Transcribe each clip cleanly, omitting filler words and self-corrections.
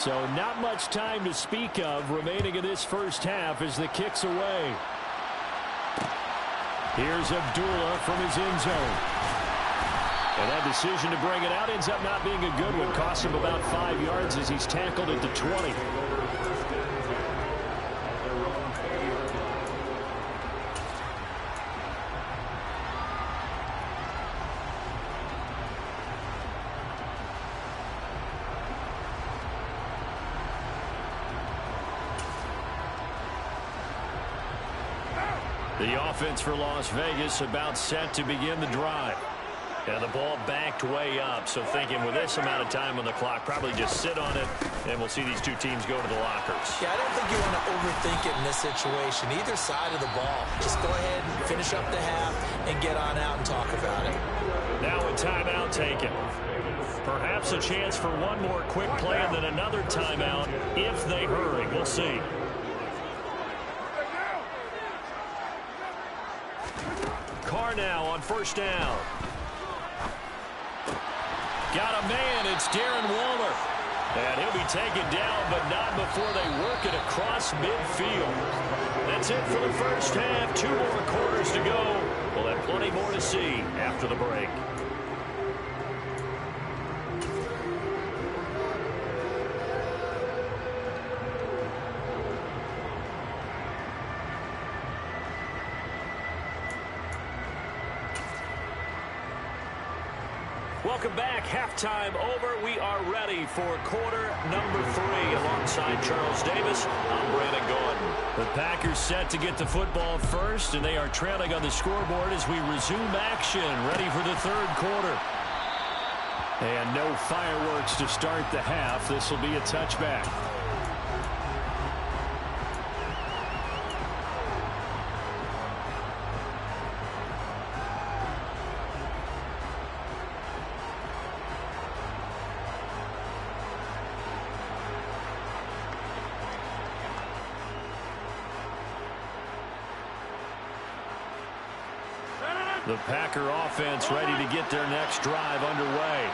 So not much time to speak of remaining in this first half as the kick's away. Here's Abdullah from his end zone. And that decision to bring it out ends up not being a good one. Costs him about 5 yards as he's tackled at the 20. The offense for Las Vegas about set to begin the drive. And the ball backed way up, so thinking with this amount of time on the clock, probably just sit on it, and we'll see these two teams go to the lockers. Yeah, I don't think you want to overthink it in this situation, either side of the ball. Just go ahead and finish up the half and get on out and talk about it. Now a timeout taken. Perhaps a chance for one more quick play and then another timeout if they hurry. We'll see. Carr now on first down. Got a man. It's Darren Waller. And he'll be taken down, but not before they work it across midfield. That's it for the first half. 2 more quarters to go. We'll have plenty more to see after the break. Welcome back. Halftime over. We are ready for quarter number 3. Alongside Charles Davis, I'm Brandon Gordon. The Packers set to get the football first, and they are trailing on the scoreboard as we resume action, ready for the third quarter. And no fireworks to start the half. This will be a touchback. The Packer offense ready to get their next drive underway.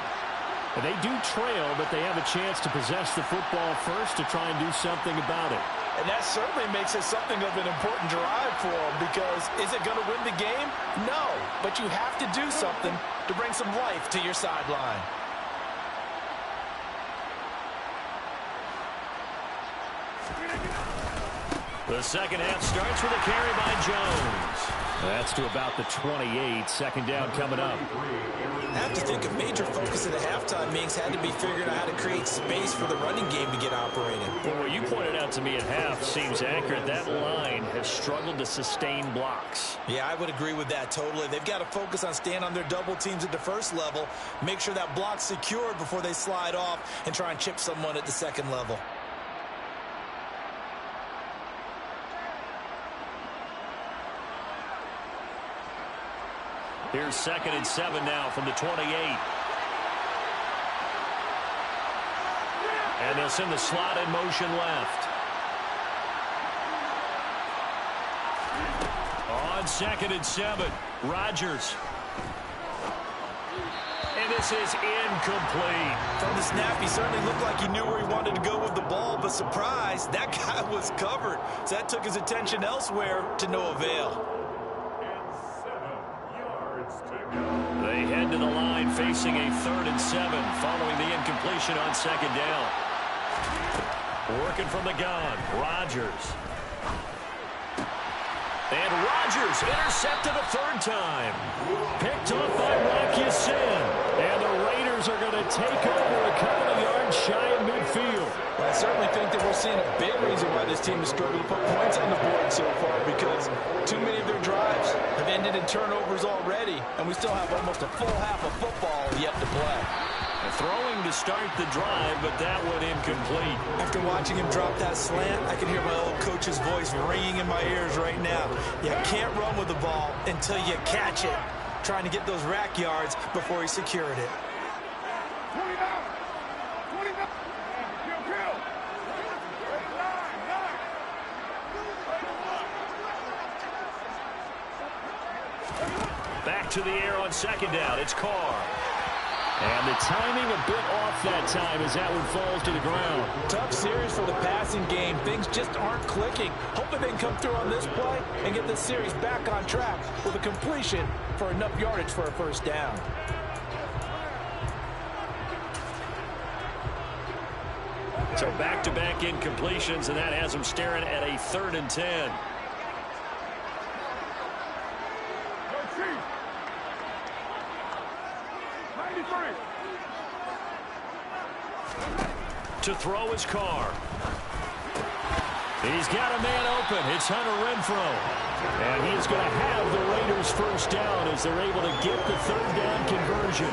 And they do trail, but they have a chance to possess the football first to try and do something about it. And that certainly makes it something of an important drive for them, because is it going to win the game? No, but you have to do something to bring some life to your sideline. The second half starts with a carry by Jones. That's to about the 28. Second down coming up. I have to think a major focus at the halftime meetings had to be figuring out how to create space for the running game to get operating. Well, what you pointed out to me at half seems accurate. That line has struggled to sustain blocks. Yeah, I would agree with that totally. They've got to focus on staying on their double teams at the first level, make sure that block's secured before they slide off and try and chip someone at the second level. Here's 2nd and 7 now from the 28. And they'll send the slot in motion left. On 2nd and 7, Rodgers. And this is incomplete. From the snap, he certainly looked like he knew where he wanted to go with the ball, but surprise, that guy was covered. So that took his attention elsewhere to no avail. They head to the line facing a 3rd and 7 following the incompletion on 2nd down. Working from the gun, Rodgers. And Rodgers intercepted a 3rd time. Picked off by Rocky Sin. And the Raiders are going to take over a couple of yards shy of midfield. Well, I certainly think that we're seeing a big reason why this team has struggled to put points on the board so far, because too many of their drives have ended in turnovers already, and we still have almost a full half of football yet to play. Throwing to start the drive, but that went incomplete. After watching him drop that slant, I can hear my old coach's voice ringing in my ears right now. You can't run with the ball until you catch it. Trying to get those rack yards before he secured it. Back to the air on 2nd down. It's Carr. And the timing a bit off that time as that one falls to the ground. Tough series for the passing game. Things just aren't clicking. Hoping they can come through on this play and get this series back on track with a completion for enough yardage for a first down. So back-to-back incompletions, and that has them staring at a 3rd and 10. To throw his car. He's got a man open. It's Hunter Renfrow. And he is going to have the Raiders first down as they're able to get the 3rd down conversion.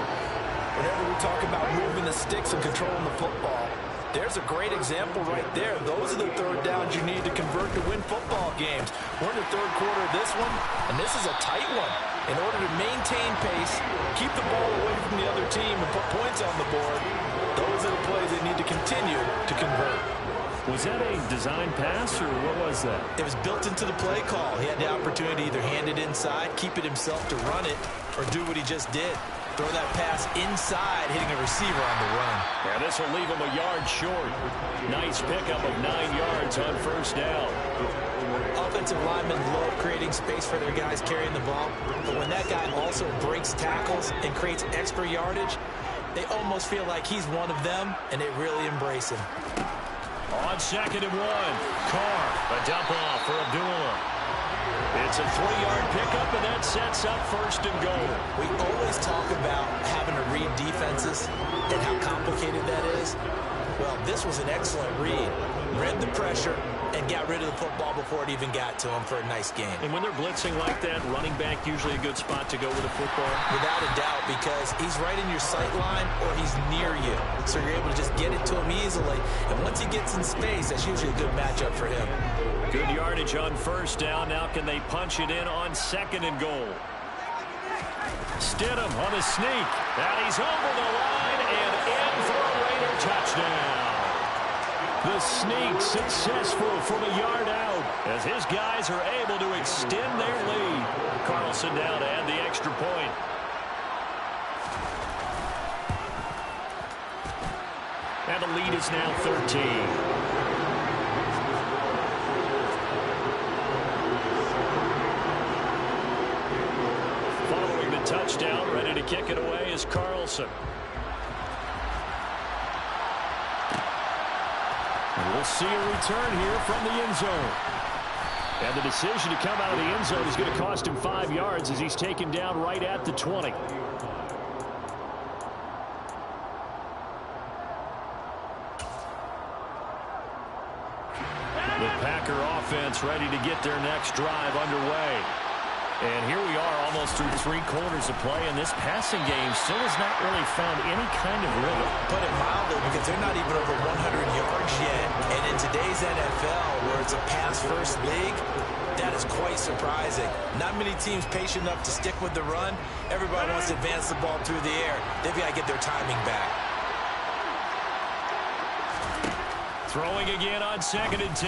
Whenever we talk about moving the sticks and controlling the football, there's a great example right there. Those are the 3rd downs you need to convert to win football games. We're in the 3rd quarter of this one, and this is a tight one. In order to maintain pace, keep the ball away from the other team, and put points on the board, those are the plays they need to continue to convert. Was that a design pass, or what was that? It was built into the play call. He had the opportunity to either hand it inside, keep it himself to run it, or do what he just did. Throw that pass inside, hitting a receiver on the run. Yeah, this will leave him a yard short. Nice pickup of 9 yards on first down. Offensive linemen love creating space for their guys carrying the ball, but when that guy also breaks tackles and creates extra yardage, they almost feel like he's one of them, and they really embrace him. On 2nd and 1, Carr, a dump off for Abdullah. It's a 3-yard pickup, and that sets up 1st and goal. We always talk about having to read defenses and how complicated that is. Well, this was an excellent read. Read the pressure and got rid of the football before it even got to him for a nice game. And when they're blitzing like that, running back usually a good spot to go with a football? Without a doubt, because he's right in your sight line or he's near you. So you're able to just get it to him easily. And once he gets in space, that's usually a good matchup for him. Good yardage on first down. Now can they punch it in on 2nd and goal? Stidham on the sneak. And he's over the line and in for a Raider touchdown. The sneak successful from a yard out as his guys are able to extend their lead. Carlson now to add the extra point. And the lead is now 13. Touchdown, ready to kick it away is Carlson. And we'll see a return here from the end zone. And the decision to come out of the end zone is going to cost him 5 yards as he's taken down right at the 20. The Packer offense ready to get their next drive underway. And here we are almost through 3 quarters of play, and this passing game still has not really found any kind of rhythm. Put it mildly, because they're not even over 100 yards yet. And in today's NFL, where it's a pass-first league, that is quite surprising. Not many teams patient enough to stick with the run. Everybody wants to advance the ball through the air. They've got to get their timing back. Throwing again on 2nd and 10.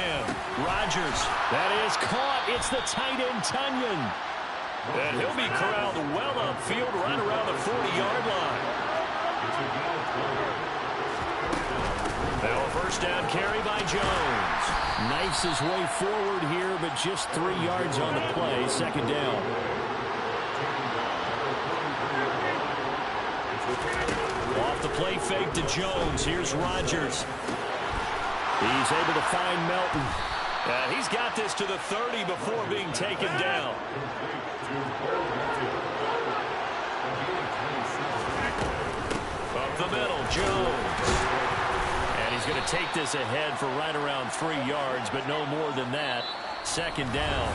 Rodgers. That is caught. It's the tight end, Tunyon. And he'll be corralled well upfield right around the 40-yard line. Now a first down carry by Jones. Knifes his way forward here, but just 3 yards on the play. 2nd down. Off the play fake to Jones. Here's Rodgers. He's able to find Melton. He's got this to the 30 before being taken down. Up the middle, Jones. And he's going to take this ahead for right around 3 yards, but no more than that. 2nd down.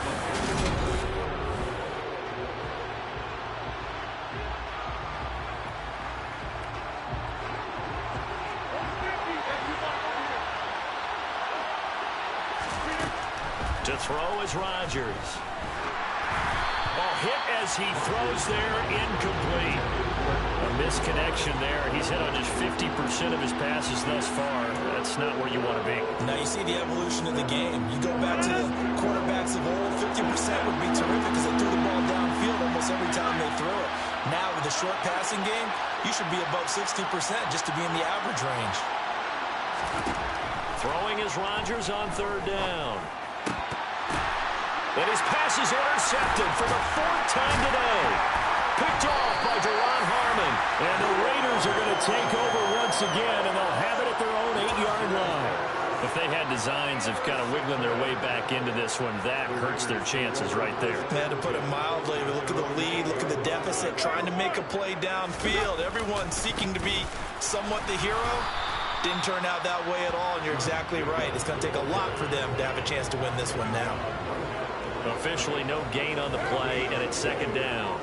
To throw is Rodgers. Hit as he throws there, incomplete. A misconnection there. He's hit on just 50% of his passes thus far. That's not where you want to be. Now you see the evolution of the game. You go back to the quarterbacks of old, 50% would be terrific because they threw the ball downfield almost every time they threw it. Now, with a short passing game, you should be above 60% just to be in the average range. Throwing is Rodgers on third down. And his pass is intercepted for the fourth time today. Picked off by Duron Harmon. And the Raiders are going to take over once again, and they'll have it at their own 8-yard line. If they had designs of kind of wiggling their way back into this one, that hurts their chances right there. Man, to put it mildly, look at the lead, look at the deficit, trying to make a play downfield. Everyone seeking to be somewhat the hero. Didn't turn out that way at all, and you're exactly right. It's going to take a lot for them to have a chance to win this one now. Officially no gain on the play, and it's second down.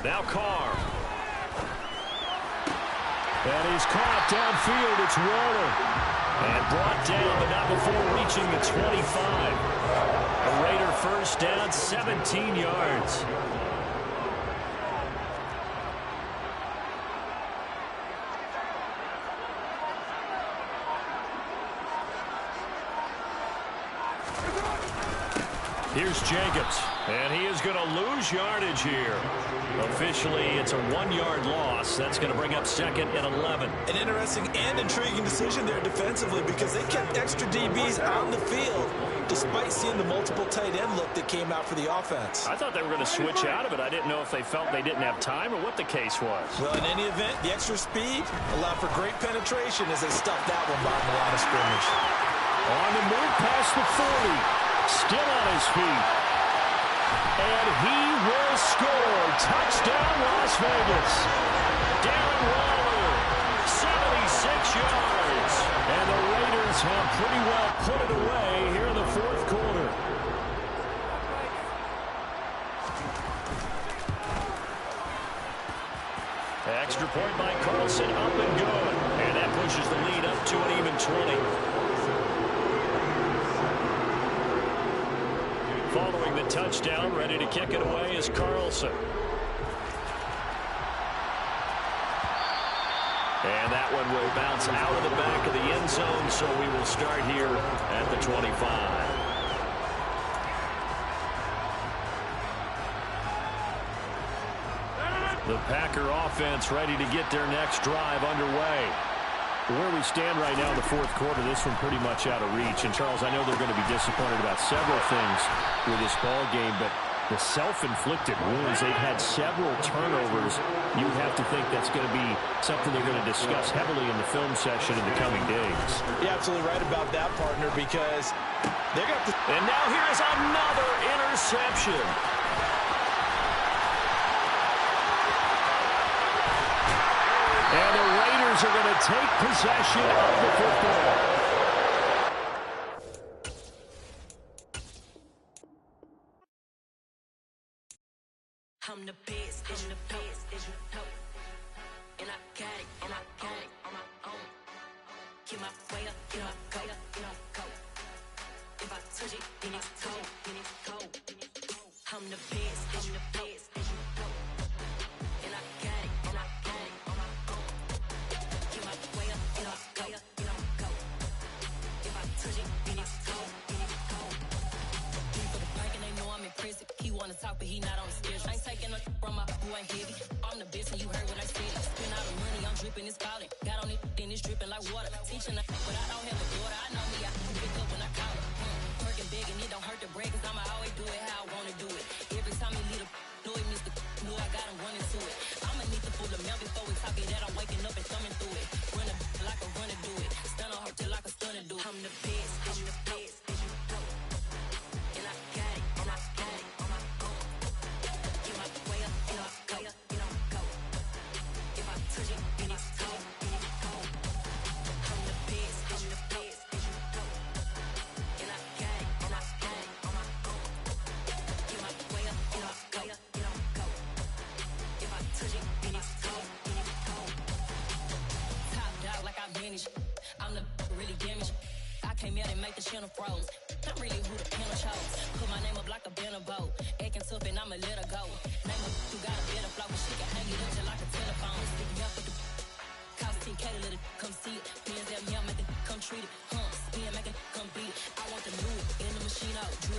Now Carr. And he's caught downfield. It's Waller. And brought down, but not before reaching the 25. A Raider first down, 17 yards. Here's Jacobs, and he is going to lose yardage here. Officially, it's a 1-yard loss. That's going to bring up second and 11. An interesting and intriguing decision there defensively because they kept extra DBs on the field despite seeing the multiple tight end look that came out for the offense. I thought they were going to switch out of it. I didn't know if they felt they didn't have time or what the case was. Well, in any event, the extra speed allowed for great penetration as they stuffed that one by the line of scrimmage. On the move past the 40. Still on his feet. And he will score. Touchdown, Las Vegas. Darren Waller, 76 yards. And the Raiders have pretty well put it away here in the fourth quarter. Extra point by Carlson, up and good. And that pushes the lead up to an even 20. Following the touchdown, ready to kick it away is Carlson. And that one will bounce out of the back of the end zone, so we will start here at the 25. The Packer offense ready to get their next drive underway. Where we stand right now in the fourth quarter, this one pretty much out of reach. And, Charles, I know they're going to be disappointed about several things with this ball game, but the self-inflicted wounds, they've had several turnovers. You have to think that's going to be something they're going to discuss heavily in the film session in the coming days. You're absolutely right about that, partner, because they're going to have to... And now here is another interception. And the Raiders are going to take possession of the football. I'm the best, I'm the best, and I got it, and I got it on my own. Get my way up, get my go, get my go. If I touch it, then it's cold, then it's cold. I'm the best, I'm the best, and I got it, and I got it on my own. Get my way up, get my go, get my go. If I touch it, then it's cold, then it's cold. He for the bank and they know I'm impressive. He wanna talk, but he not on the schedule. I ain't taking a from my boy ain't heavy. I'm the best and you heard what I said. Spend all the money, I'm dripping, it's spouting. Got on it, then it's dripping like water. Teaching but I don't have a daughter. I know me, I can pick up when I call it. Working big and it don't hurt to break, cause I'ma always do it how I wanna do it. Every time he lead a know it means the know I got him running to it. I'ma need to pull the mail before we talk it that I'm waking up and thumbing through it. Run a like a runner do it. Stun on her till like a stunner do it. I'm the best, I'm the best, and I got it, and I got it on my own. Get my way up, and I go, and I go. If I touch it, then it's cold, then it's cold. I'm the best, I'm the best, and I got it, and I got it on my own. Get my way up, and I go, and I go. If I touch it, then it's cold, then it's cold. Top dog like I manage. I'm the really damaged. I came out and make the channel froze. I'm really who the panel chose. Put my name up like a banner boat. Acting tough and I'ma let her go. Name her who got a better flow, but she can hang it up just like a telephone. Stick me up with the cost 10K to let it come see it. Bands that me, I make it come treat it. Spin, make it come beat it. I want the new in the machine out. Drew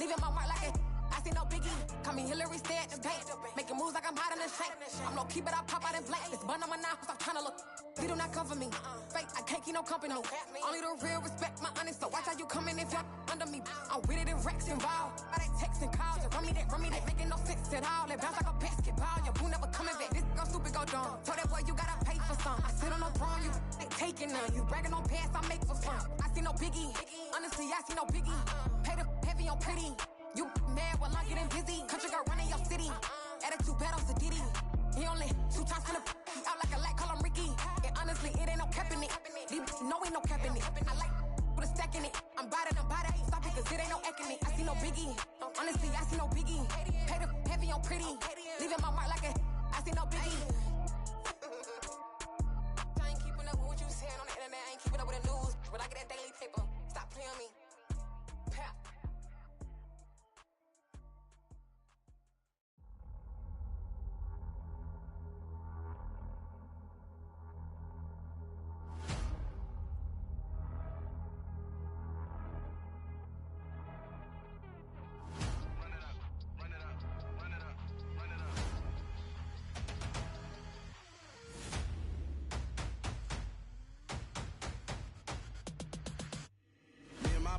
leaving my mark like it. I see no biggie. Call me Hillary, stay at the bank. Making moves like I'm hiding the shank. I'm low key, but I pop out in blank. This bun on my knife, I'm trying to look. They do not come for me. Fake, I can't keep no company. Only the real respect my honest. So watch how you coming if you're under me. I'm with it in Rex involved. I they text and calls. Run me that making no sense at all. They bounce like a basketball. Your boo never coming back. This go stupid, go dumb. Told that boy you gotta pay for some. I sit on no throne, you ain't taking none. You bragging on past, I make for fun. I see no biggie. Honestly, I see no biggie. Pay the heavy on pretty. You mad while I'm getting busy. Country girl running your city. Attitude bad on Sadiddy. He only 2 times finna he out like a light, call him Ricky. And honestly, it ain't no cap in it. No, ain't no cap in it. I like put a stack in it. I'm bout it. Stop it, cause it ain't no acting it. I see no biggie. Honestly, I see no biggie. Pay the heavy on pretty. Leaving my mark like a I see no biggie. I ain't keeping up with what you saying on the internet. I ain't keeping up with the news. But I get that daily paper. Stop playing me. Pap.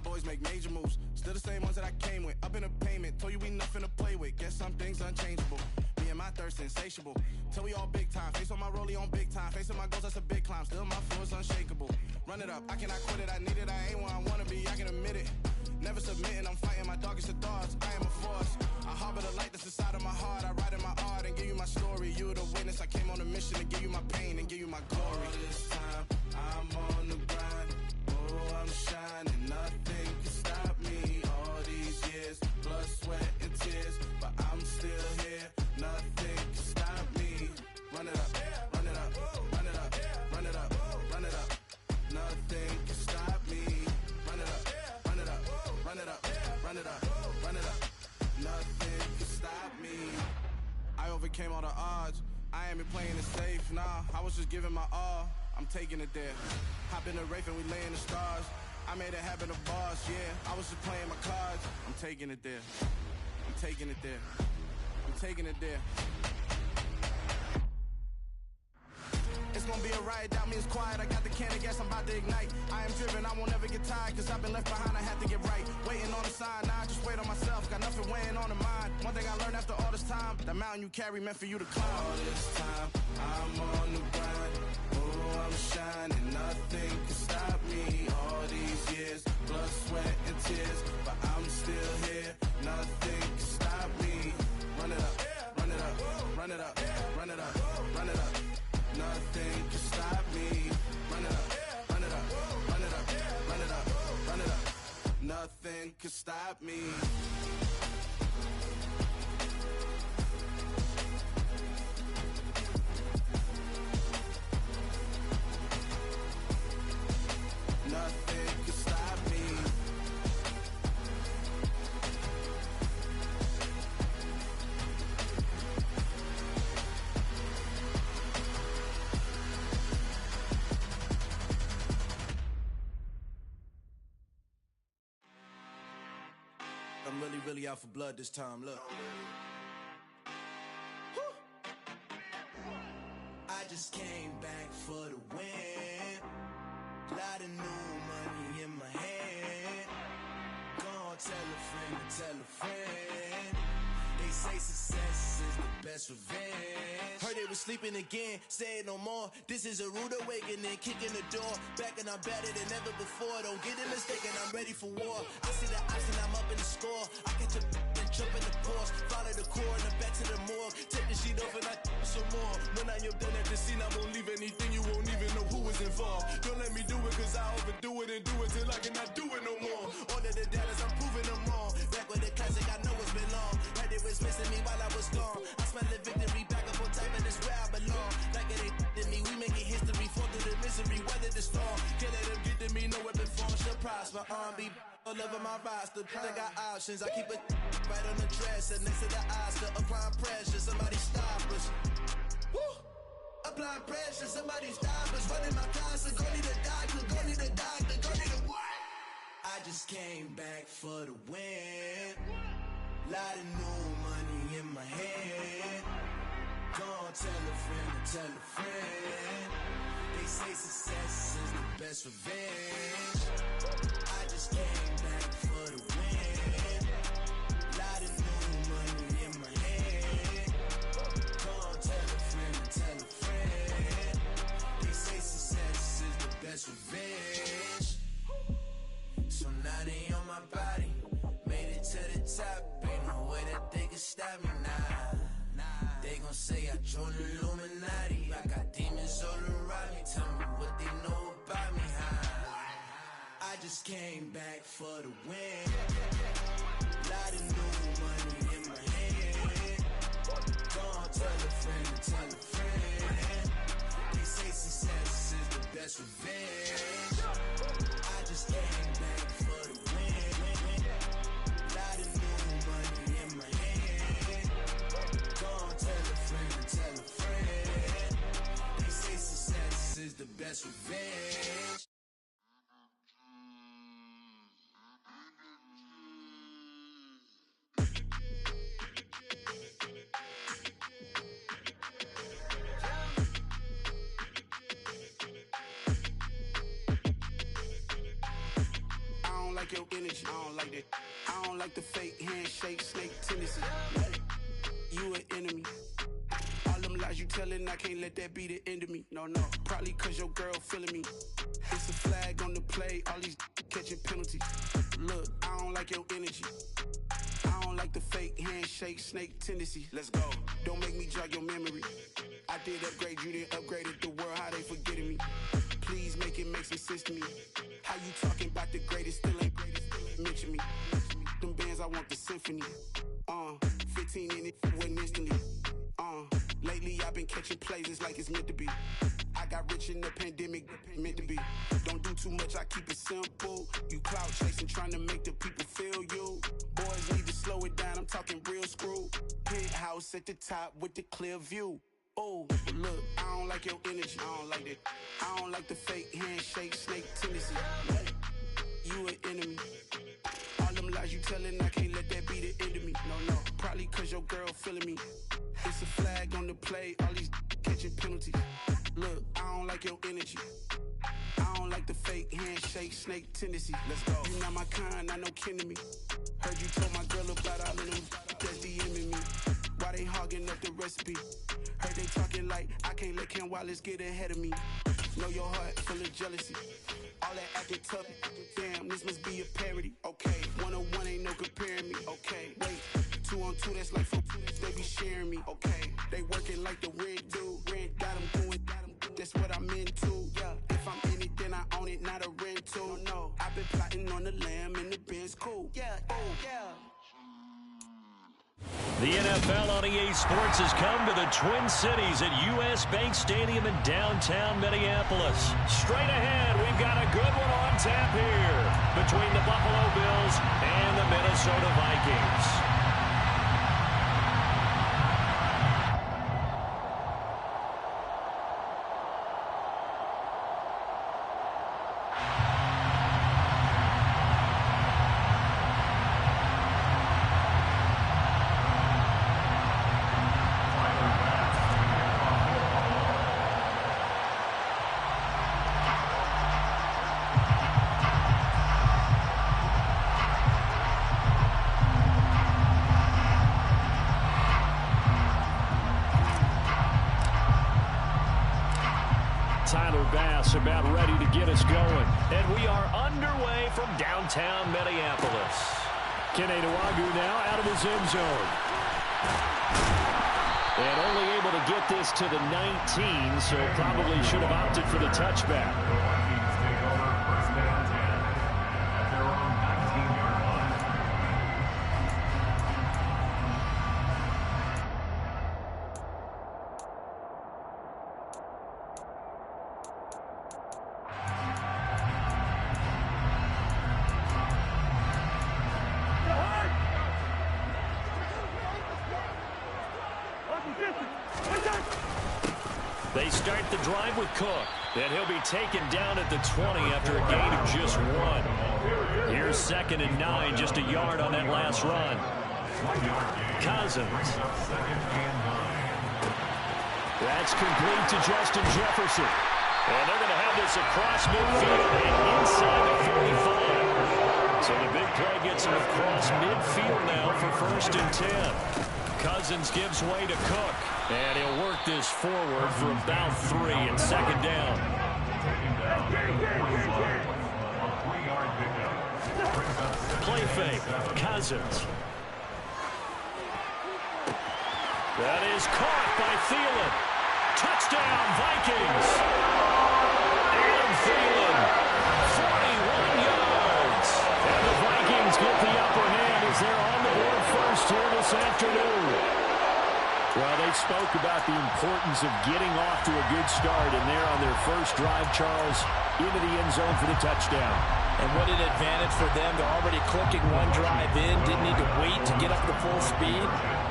Boys make major moves, still the same ones that I came with. Up in the payment, told you we nothing to play with. Guess some things unchangeable. Me and my thirst insatiable. Till we all big time. Face on my rollie on big time. Facing my goals, that's a big climb. Still my flow is unshakable. Run it up, I cannot quit it. I need it, I ain't where I wanna be. I can admit it. Never submitting, I'm fighting my darkest of thoughts. I am a force. I harbor the light that's inside of my heart. I write in my art and give you my story. You the witness. I came on a mission to give you my pain and give you my glory. All this time, I'm on the grind. Oh, I'm shining. Nothing can stop me. All these years, blood, sweat, and tears. But I'm still here. Nothing can stop me. Run it up, run it up, run it up, run it up, run it up. Nothing can stop me. Run it up, run it up, run it up, run it up, run it up. Nothing can stop me. I overcame all the odds. I ain't been playing it safe, nah. I was just giving my all. I'm taking it there. Hop in the Wraith and we lay in the stars. I made it happen to boss, yeah. I was just playing my cards. I'm taking it there. I'm taking it there. I'm taking it there. It's gonna be a riot, doubt me it's quiet. I got the can of gas, I'm about to ignite. I am driven, I won't ever get tired. Cause I've been left behind, I had to get right. Waiting on the sign, now I just wait on myself. Got nothing weighing on the mind. One thing I learned after all this time, the mountain you carry meant for you to climb. All this time, I'm on the grind. Oh, I'm shining, nothing can stop me. All these years, blood, sweat, and tears. But I'm still here, nothing can stop me. Run it up, run it up, run it up, run it up, run it up. Nothing can stop me. Run it up, run it up, run it up, run it up, run it up. Nothing can stop me. Nothing can stop me. I'm really out for blood this time, look. I just came back for the win. Lot of new money in my hand. Gonna tell a friend to tell a friend. They say success is the best revenge. Heard they was sleeping again, say it no more. This is a rude awakening, kicking the door. Back and I'm better than ever before. Don't get it mistaken, I'm ready for war. I see the option, I'm up in the score. I catch a and jump in the Porsche. Follow the core and the back to the morgue. Take the sheet off and I some more. When I am done at the scene, I won't leave anything. You won't even know who was involved. Don't let me do it cause I overdo it and do it till I cannot do it no more. All of the doubters, I'm proving them wrong. Back with the classic, I know it's been long. Heard it was missing me while I was gone. I smell the victory back up on top and it's where I belong. Like it ain't to me, we making history. Fall through the misery, weather the storm. Can't let them get to me, no weapon form should prosper. R&B all over my roster. I got options, I keep it right on the dresser. Next to the Oscar, applying pressure. Somebody stop us. Woo! Applying pressure, somebody stop us. Running my closet, go need a doctor, go need a doctor, go need a what? I just came back for the win. Lot of new money in my hand. Gonna tell a friend to tell a friend. They say success is the best revenge. I just came back for the win. Lot of new money in my hand. Gonna tell a friend to tell a friend. They say success is the best revenge. So now they on my body. Made it to the top. Ain't no way that they can stop me now. They gon' say I joined the Illuminati. I got demons all around me. Tell me what they know about me, huh? I just came back for the win. Lot of new money in my hand. Gonna tell a friend to tell a friend. They say success is the best revenge. I just came back for the win. Lot of new money in my hand. Gonna tell a friend to tell a friend. They say success is the best revenge. I don't like your energy. I don't like that. I don't like the fake handshake, snake tendency. You an enemy. All them lies you telling, I can't let that be the end of me. No, probably cause your girl feeling me. It's a flag on the play, all these catching penalties. Look, I don't like your energy. I don't like the fake handshake, snake tendency. Let's go. Don't make me jog your memory. I did upgrade, you didn't upgrade it. The world, how they forgetting me. Please make it make some sense to me. How you talking about the greatest, still ain't mention me. Them bands, I want the symphony. 15 in it, wasn't instantly. Lately I've been catching plays, it's like it's meant to be. I got rich in the pandemic, meant to be. Don't do too much, I keep it simple. You clout chasing, trying to make the people feel you. Boys need to slow it down, I'm talking real screw. Penthouse at the top with the clear view. Oh, look, I don't like your energy, I don't like that. I don't like the fake handshake, snake tendency. You an enemy. All them lies you telling, I can't let that be the end of me. No, probably cause your girl feeling me. It's a flag on the play, all these catching penalties. Look, I don't like your energy. I don't like the fake handshake, snake tendency. Let's go. You not my kind, not no kin to me. Heard you told my girl about all of them that's DMing me. Why they hogging up the recipe? Heard they talking like I can't let Ken Wallace get ahead of me. Know your heart full of jealousy. All that acting tough, damn, this must be a parody. Okay, 1-on-1 ain't no comparing me. Okay, wait, 2-on-2, that's like 4, they be sharing me. Okay, they working like the rent dude. Rent got them doing, that's what I'm into. Yeah, if I'm in it, then I own it, not a rental. No, I've been plotting on the lamb and the Benz cool. Yeah, oh, yeah. The NFL on EA Sports has come to the Twin Cities at US Bank Stadium in downtown Minneapolis. Straight ahead, we've got a good one on tap here between the Buffalo Bills and the Minnesota Vikings. About ready to get us going. And we are underway from downtown Minneapolis. Kennedy now out of his end zone. And only able to get this to the 19, so probably should have opted for the touchback. They start the drive with Cook, and he'll be taken down at the 20 after a gain of just 1. Here's 2nd and 9, just a yard on that last run. Cousins. That's complete to Justin Jefferson. And they're going to have this across midfield and inside the 45. So the big play gets him across midfield now for 1st and 10. Cousins gives way to Cook. And he'll work this forward for about 3 and 2nd down. Play fake. Cousins. That is caught by Thielen. Touchdown, Vikings. And Thielen, 41 yards. And the Vikings get the upper hand as they're on the board first here this afternoon. Well, they spoke about the importance of getting off to a good start, and they're on their first drive, Charles, into the end zone for the touchdown. And what an advantage for them. They're already clicking one drive in, didn't need to wait to get up to full speed.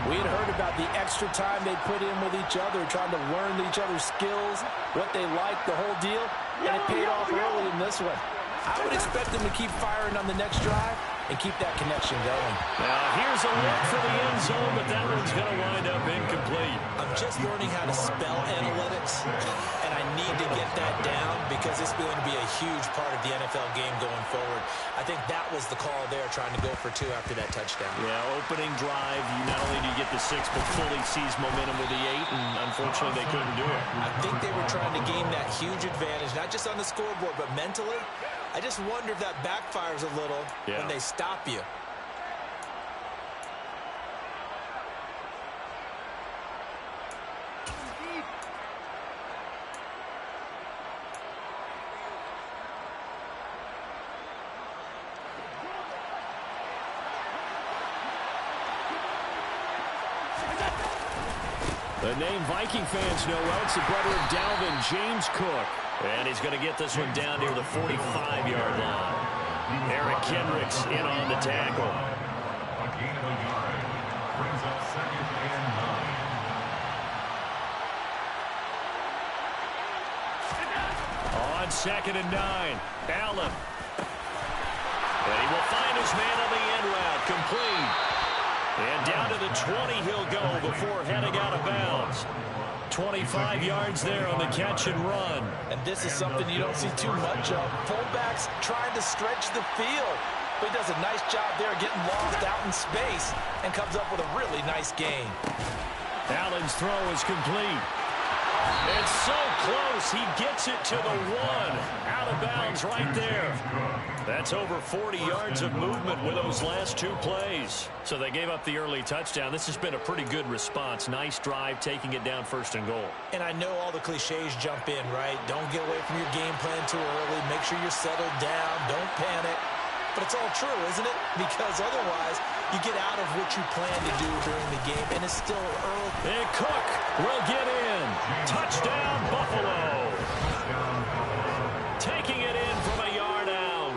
We had heard about the extra time they put in with each other, trying to learn each other's skills, what they like, the whole deal, and it paid off early in this one. I would expect them to keep firing on the next drive and keep that connection going. Now, here's a look for the end zone, but that one's going to wind up incomplete. I'm just learning how to spell analytics, and I need to get that down because it's going to be a huge part of the NFL game going forward. I think that was the call there, trying to go for 2 after that touchdown. Yeah, opening drive, you not only do you get the 6, but fully seize momentum with the 8, and unfortunately they couldn't do it. I think they were trying to gain that huge advantage, not just on the scoreboard, but mentally. I just wonder if that backfires a little when they stop you. The name Viking fans know well, it's the brother of Dalvin, James Cook. And he's going to get this one down near the 45-yard line. Eric Kendricks in on the tackle. On 2nd and 9, Allen. And he will find his man on the end route, complete. And down to the 20 he'll go before heading out of bounds. 25 yards there on the catch and run. And this is something you don't see too much of. Fullbacks trying to stretch the field. But he does a nice job there getting lost out in space and comes up with a really nice gain. Allen's throw is complete. It's so close. He gets it to the 1. Out of bounds right there. That's over 40 yards of movement with those last 2 plays. So they gave up the early touchdown. This has been a pretty good response. Nice drive, taking it down 1st and goal. And I know all the cliches jump in, right? Don't get away from your game plan too early. Make sure you're settled down. Don't panic. But it's all true, isn't it? Because otherwise, you get out of what you plan to do during the game, and it's still early. And Cook will get in. Touchdown, Buffalo. Taking it in from a yard out.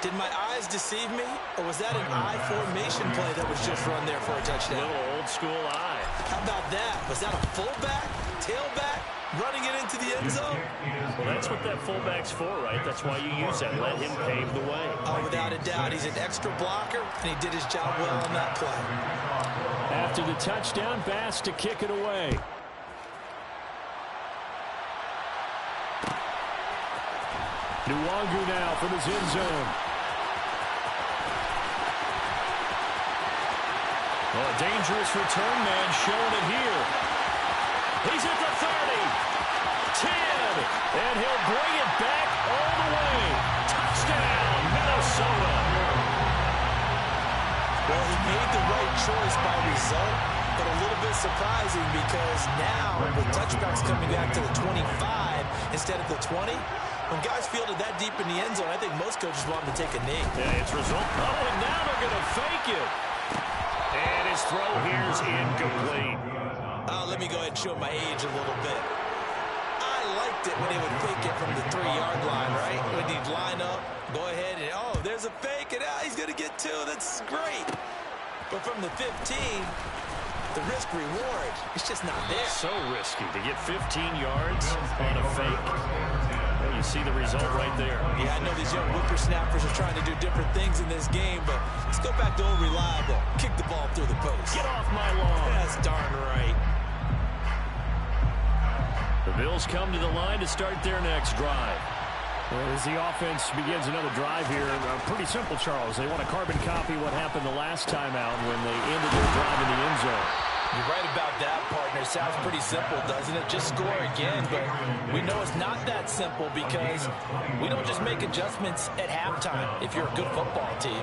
Did my eyes deceive me, or was that an I formation play that was just run there for a touchdown? Little old school eye. How about that? Was that a fullback, tailback, running it into the end zone? Well, that's what that fullback's for, right? That's why you use that. Let him pave the way. Oh, without a doubt. He's an extra blocker, and he did his job well on that play. After the touchdown, Bass to kick it away. Nwangu now from his end zone. Well, a dangerous return man showing it here. He's at the 30, 10, and he'll bring it back all the way. Touchdown, Minnesota. Well, he made the right choice by result, but a little bit surprising because now with touchbacks coming back to the 25 instead of the 20, when guys fielded that deep in the end zone, I think most coaches want him to take a knee. Yeah, it's result. Oh, and now they're going to fake it. And his throw here's incomplete. Let me go ahead and show my age a little bit. I liked it when they would fake it from the 3-yard line, right? When he'd line up, go ahead, and oh, there's a fake, and he's going to get 2. That's great. But from the 15, the risk-reward, it's just not there. So risky to get 15 yards on a fake. Well, you you see the result right there. Yeah, I know these young whippersnappers are trying to do different things in this game, but let's go back to old reliable. Kick the ball through the post. Get off my lawn. That's darn right. The Bills come to the line to start their next drive. As the offense begins another drive here, pretty simple, Charles. They want to carbon copy what happened the last time out when they ended their drive in the end zone. You're right about that, partner. Sounds pretty simple, doesn't it? Just score again, but we know it's not that simple because we don't just make adjustments at halftime if you're a good football team.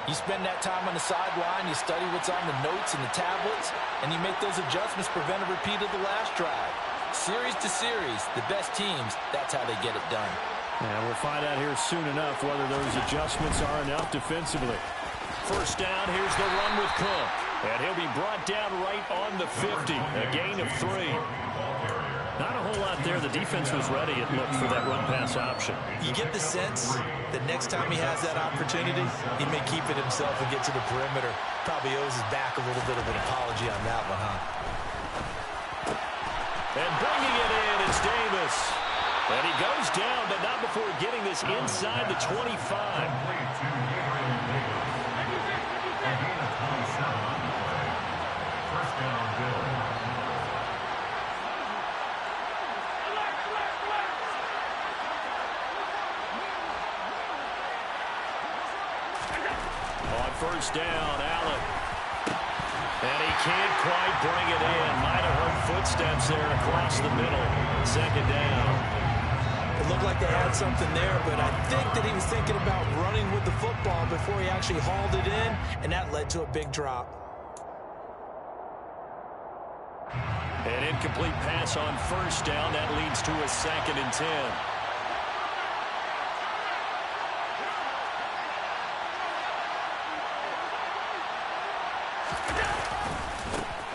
You spend that time on the sideline, you study what's on the notes and the tablets, and you make those adjustments, prevent a repeat of the last drive. Series to series, the best teams, that's how they get it done. And we'll find out here soon enough whether those adjustments are enough defensively. First down, here's the run with Cook. And he'll be brought down right on the 50. A gain of 3. Not a whole lot there. The defense was ready, it looked, for that run-pass option. You get the sense that next time he has that opportunity, he may keep it himself and get to the perimeter. Probably owes his back a little bit of an apology on that one, huh? And bringing it in, it's Davis. And he goes down, but not before getting this inside the 25. On first down, Allen. And he can't quite bring it in. Might have heard footsteps there across the middle. Second down. It looked like they had something there, but I think that he was thinking about running with the football before he actually hauled it in, and that led to a big drop. An incomplete pass on first down. That leads to a 2nd and 10.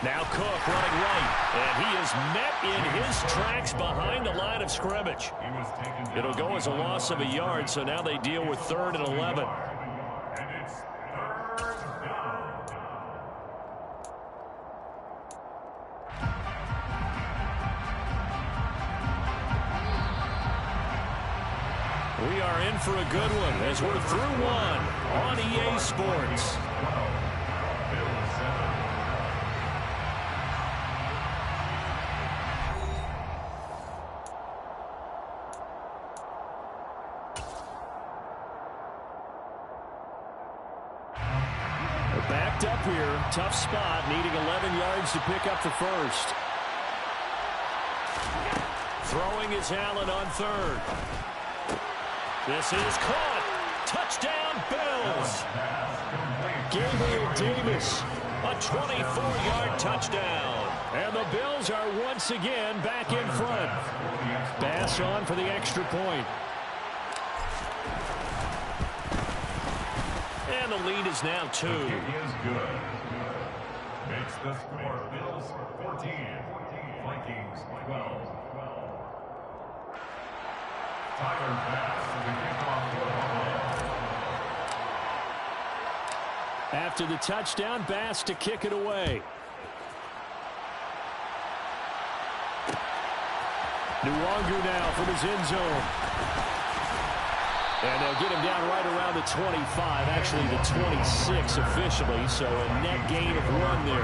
Now Cook running right, and he is met in his tracks behind the line of scrimmage. It'll go as a loss of a yard, so now they deal with 3rd and 11. We are in for a good one as we're through one on EA Sports. Backed up here, tough spot, needing 11 yards to pick up the first. Throwing is Allen on 3rd. This is caught. Touchdown, Bills. Gabriel Davis, a 24-yard touchdown. And the Bills are once again back in front. Bass on for the extra point. And the lead is now 2. Is good. Makes the score Bills 14, Vikings 12. Tyler Bass to the kickoff for Buffalo. After the touchdown, Bass to kick it away. Nwangu now from his end zone. And they'll get him down right around the 25, actually the 26 officially, so a net gain of 1 there.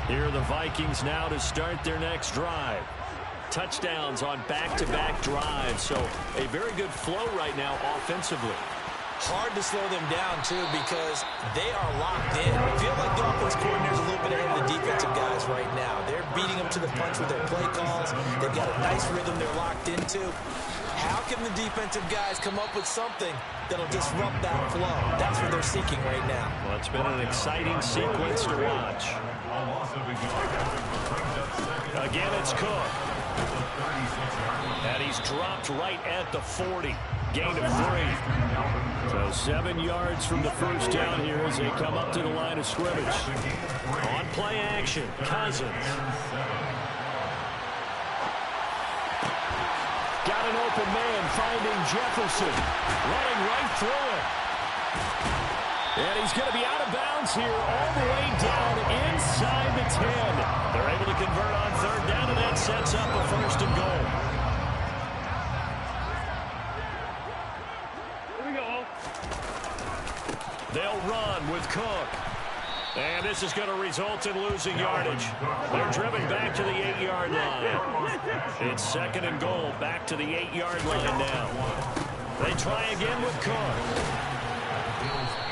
Here are the Vikings now to start their next drive. Touchdowns on back-to-back drives, so a very good flow right now offensively. Hard to slow them down, too, because they are locked in. I feel like the offense coordinator's a little bit ahead of the defensive guys right now. They're beating them to the punch with their play calls. They've got a nice rhythm they're locked into. How can the defensive guys come up with something that'll disrupt that flow? That's what they're seeking right now. Well, it's been an exciting sequence to watch. Again, it's Cook. And he's dropped right at the 40. Gain of 3. So 7 yards from the first down here as they come up to the line of scrimmage. On play action, Cousins. Got an open man finding Jefferson. Running right through it. And he's going to be out of bounds here all the way down inside the 10. They're able to convert on third down, and that sets up a first and goal. Here we go. They'll run with Cook. And this is going to result in losing yardage. They're driven back to the 8-yard line. It's second and goal, back to the 8-yard line now. They try again with Cook.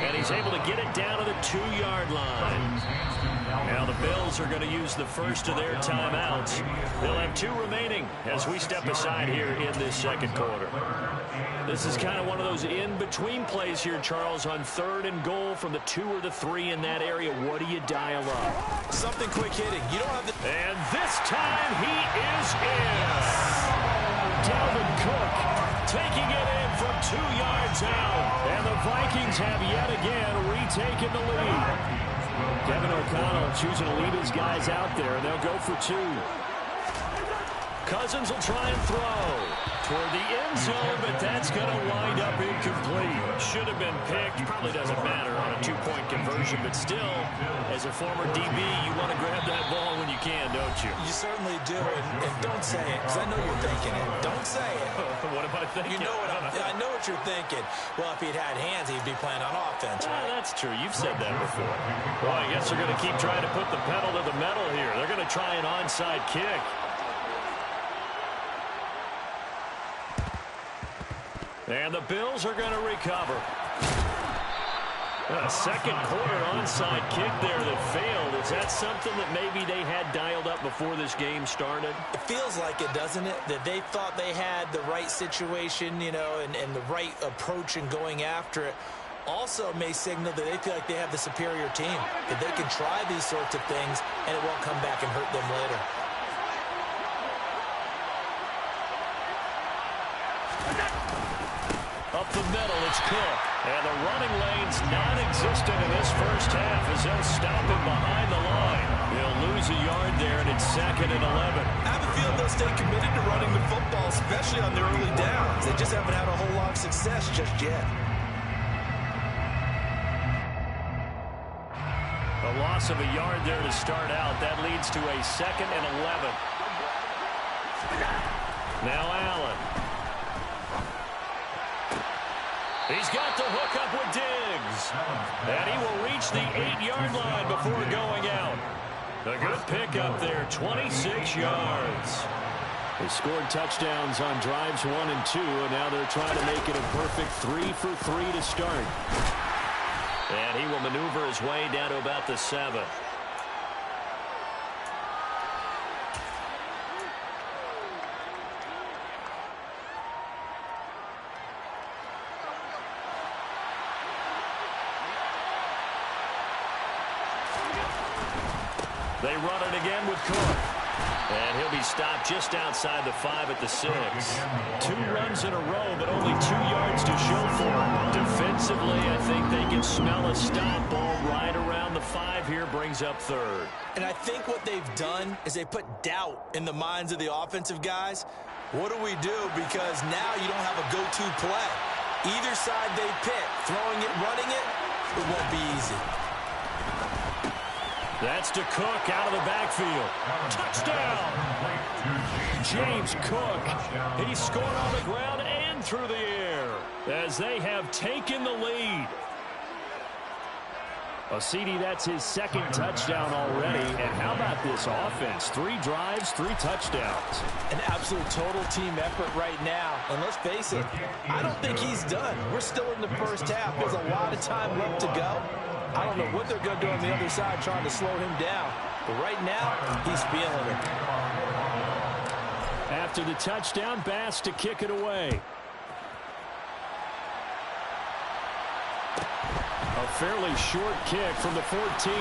And he's able to get it down to the 2-yard line. Now the Bills are going to use the first of their timeouts. They'll have 2 remaining as we step aside here in this second quarter. This is kind of one of those in-between plays here, Charles, on third and goal from the 2 or the 3 in that area. What do you dial up? Something quick hitting. You don't have the... And this time he is in. Dalvin Cook taking it in from 2 yards out. And the Vikings have yet again retaken the lead. Kevin O'Connell choosing to lead his guys out there, and they'll go for 2. Cousins will try and throw toward the end zone, but that's going to wind up incomplete. Should have been picked. Probably doesn't matter on a 2-point conversion, but still, as a former DB, you want to grab that ball when you can, don't you? You certainly do, and don't say it, because I know you're thinking it. Don't say it. What am I thinking? You know what I know what you're thinking. Well, if he'd had hands, he'd be playing on offense. Right? That's true. You've said that before. Well, I guess they're going to keep trying to put the pedal to the metal here. They're going to try an onside kick. And the Bills are going to recover. A second quarter onside kick there that failed. Is that something that maybe they had dialed up before this game started? It feels like it, doesn't it? That they thought they had the right situation, you know, and the right approach in going after it. Also may signal that they feel like they have the superior team, that they can try these sorts of things and it won't come back and hurt them later. Up the middle, it's Cook. And the running lane's non-existent in this first half as they'll stop him behind the line. He'll lose a yard there, and it's second and 11. I have a feeling they'll stay committed to running the football, especially on their early downs. They just haven't had a whole lot of success just yet. A loss of a yard there to start out. That leads to a second and 11. Now Allen. He's got the hook up with Diggs. And he will reach the 8-yard line before going out. A good pickup there, 26 yards. They scored touchdowns on drives 1 and 2, and now they're trying to make it a perfect 3 for 3 to start. And he will maneuver his way down to about the 7. They run it again with Cook. And he'll be stopped just outside the 5 at the 6. 2 runs in a row, but only 2 yards to show for it. Defensively, I think they can smell a stop. Ball right around the 5 here, brings up third. And I think what they've done is they put doubt in the minds of the offensive guys. What do we do? Because now you don't have a go-to play. Either side they pick, throwing it, running it, it won't be easy. That's to Cook out of the backfield. Touchdown! James Cook. He scored on the ground and through the air as they have taken the lead. Well, CD, that's his second touchdown already. And how about this offense? 3 drives, 3 touchdowns. An absolute total team effort right now. And let's face it, I don't think he's done. We're still in the first half. There's a lot of time left to go. I don't know what they're going to do on the other side trying to slow him down. But right now, he's feeling it. After the touchdown, Bass to kick it away. A fairly short kick from the 14.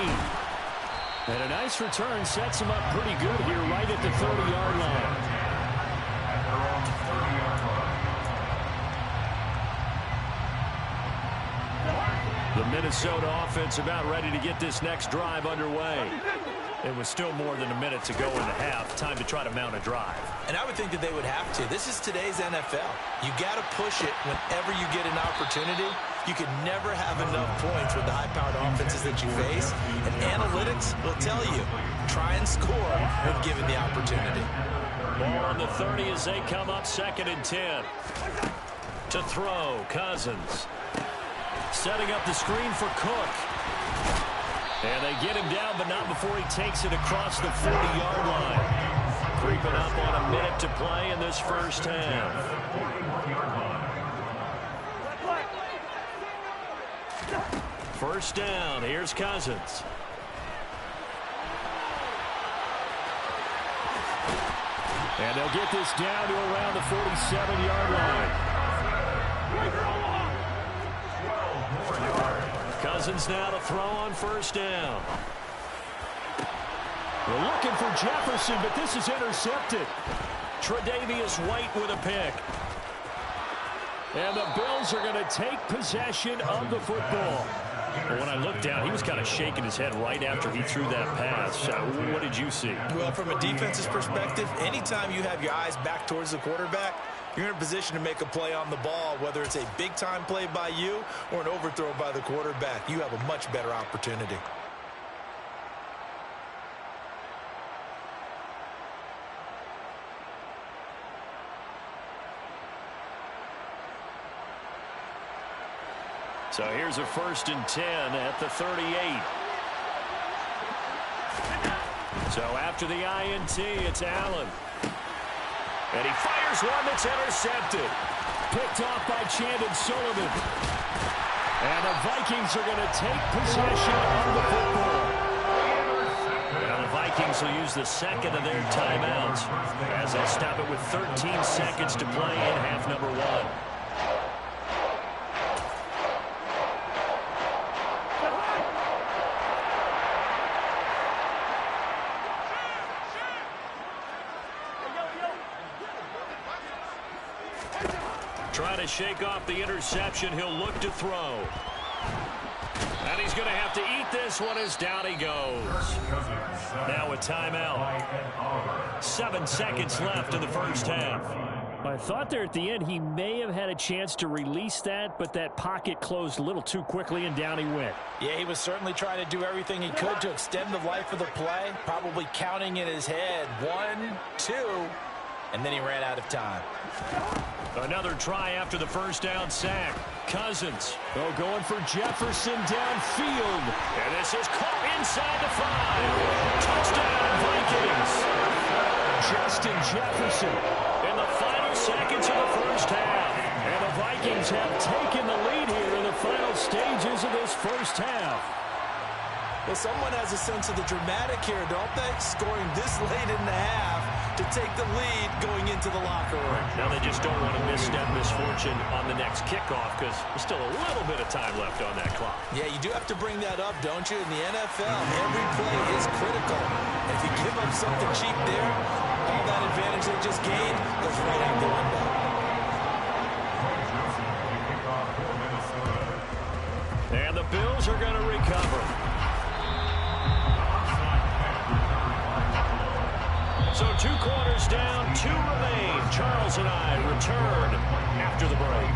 And a nice return sets him up pretty good here right at the 30-yard line. The Minnesota offense about ready to get this next drive underway. It was still more than a minute to go in the half. Time to try to mount a drive. And I would think that they would have to. This is today's NFL. You got to push it whenever you get an opportunity. You can never have enough points with the high-powered offenses that you face. And analytics will tell you, try and score when given the opportunity. Ball on the 30 as they come up 2nd and 10. To throw, Cousins. Setting up the screen for Cook. And they get him down, but not before he takes it across the 40-yard line. Creeping up on a minute to play in this first half. First down, here's Cousins. And they'll get this down to around the 47-yard line. Cousins now to throw on first down. They're looking for Jefferson, but this is intercepted. Tre'Davious White with a pick. And the Bills are going to take possession of the football. But when I looked down, he was kind of shaking his head right after he threw that pass. What did you see? Well, from a defense's perspective, anytime you have your eyes back towards the quarterback, you're in a position to make a play on the ball, whether it's a big-time play by you or an overthrow by the quarterback. You have a much better opportunity. So here's a 1st and 10 at the 38. So after the INT, it's Allen. And he fires one that's intercepted. Picked off by Chandon Sullivan. And the Vikings are going to take possession of the football. Now the Vikings will use the 2nd of their timeouts as they stop it with 13 seconds to play in half number 1. Trying to shake off the interception. He'll look to throw. And he's going to have to eat this one as down he goes. Now a timeout. 7 seconds left in the first half. I thought there at the end he may have had a chance to release that, but that pocket closed a little too quickly and down he went. Yeah, he was certainly trying to do everything he could to extend the life of the play, probably counting in his head 1, 2, and then he ran out of time. Another try after the first down sack. Cousins going for Jefferson downfield. And this is caught inside the 5. Touchdown Vikings. Justin Jefferson in the final seconds of the first half. And the Vikings have taken the lead here in the final stages of this first half. Well, someone has a sense of the dramatic here, don't they? Scoring this late in the half to take the lead going into the locker room. Now they just don't want to misstep misfortune on the next kickoff because there's still a little bit of time left on that clock. Yeah, you do have to bring that up, don't you? In the NFL, every play is critical. If you give up something cheap there, all that advantage they just gained goes right out the window. And the Bills are going to recover. So 2 quarters down, 2 remain. Charles and I return after the break.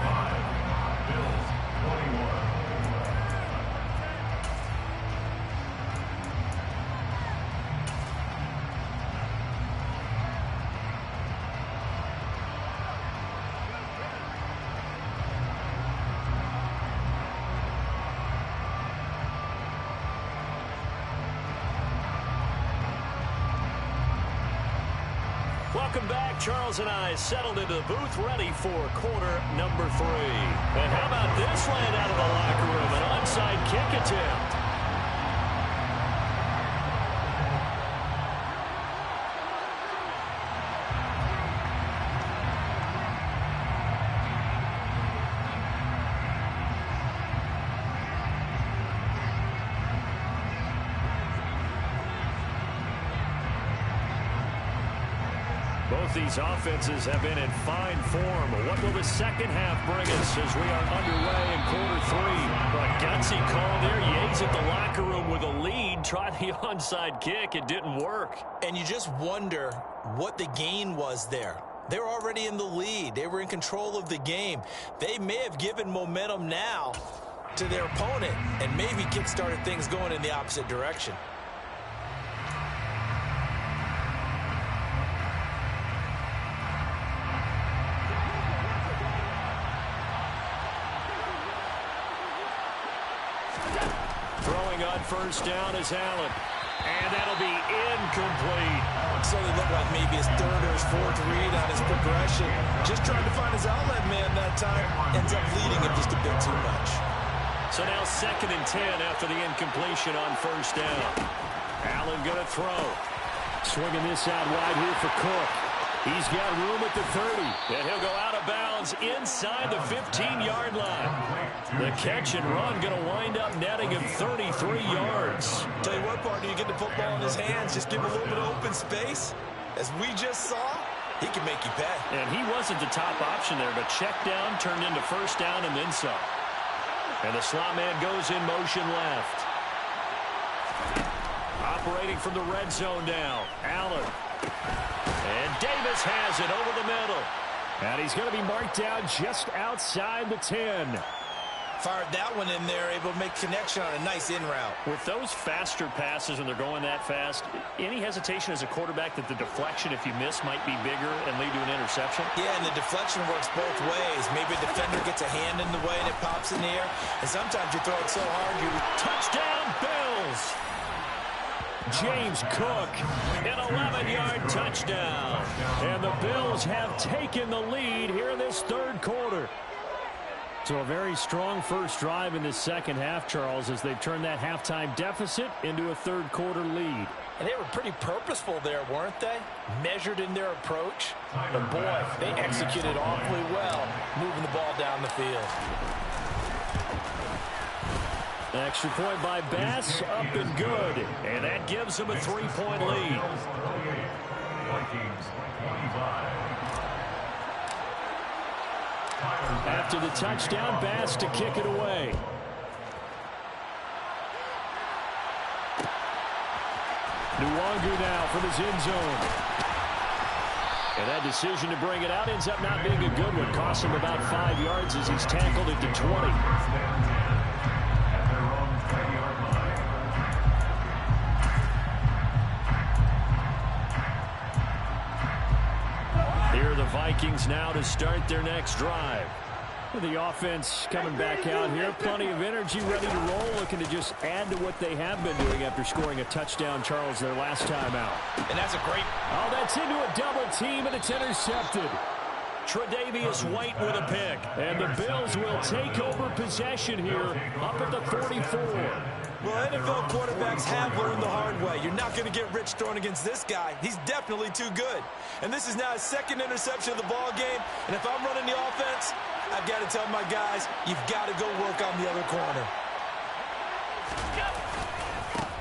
Welcome back. Charles and I settled into the booth, ready for quarter number 3. And how about this land out of the locker room? An onside kick attempt. Both these offenses have been in fine form. What will the second half bring us as we are underway in quarter three? A gutsy call there. Yates at the locker room with a lead. Tried the onside kick. It didn't work. And you just wonder what the gain was there. They were already in the lead. They were in control of the game. They may have given momentum now to their opponent and maybe kick-started things going in the opposite direction. Throwing on first down is Allen. And that'll be incomplete. So it looked like maybe his third or his fourth read on his progression. Just trying to find his outlet man that time. Ends up leading him just a bit too much. So now 2nd and 10 after the incompletion on first down. Allen going to throw. Swinging this out wide here for Cook. He's got room at the 30. And he'll go out of bounds inside the 15-yard line. The catch and run going to wind up netting him 33 yards. Tell you what, partner, you get the football in his hands, just give him a little bit of open space. As we just saw, he can make you pay. And he wasn't the top option there, but check down turned into first down and then some. And the slot man goes in motion left. Operating from the red zone now. Allen. And Davis has it over the middle. And he's going to be marked down just outside the 10. Fired that one in there, able to make connection on a nice in route. With those faster passes, when they're going that fast, any hesitation as a quarterback that the deflection, if you miss, might be bigger and lead to an interception? Yeah, and the deflection works both ways. Maybe a defender gets a hand in the way and it pops in the air. And sometimes you throw it so hard, you... Touchdown, Bills! James Cook, an 11-yard touchdown. And the Bills have taken the lead here in this third quarter. So a very strong first drive in this second half, Charles, as they've turned that halftime deficit into a third quarter lead. And they were pretty purposeful there, weren't they? Measured in their approach. But boy, they executed awfully well, moving the ball down the field. Extra point by Bass, up and good. And that gives them a 3-point lead. After the touchdown, Bass to kick it away. Nwangu now from his end zone. And that decision to bring it out ends up not being a good one. Costs him about 5 yards as he's tackled at the 20. Here are the Vikings now to start their next drive. The offense coming back out here. Plenty of energy, ready to roll, looking to just add to what they have been doing after scoring a touchdown, Charles, their last time out. And that's a great... Oh, that's into a double team, and it's intercepted. Tre'Davious White with a pick. And the Bills will take over possession here up at the 44. Well, NFL quarterbacks have learned the hard way. You're not going to get rich throwing against this guy. He's definitely too good. And this is now his second interception of the ball game. And if I'm running the offense, I've got to tell my guys, you've got to go work on the other corner.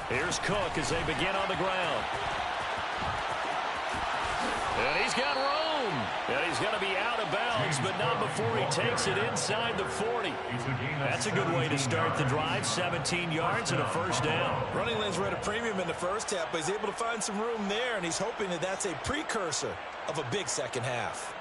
Here's Cook as they begin on the ground. And he's got room. And he's going to be out of bounds, but not before he takes it inside the 40. That's a good way to start the drive. 17 yards and a first down. Running lanes were at a premium in the first half, but he's able to find some room there, and he's hoping that that's a precursor of a big second half.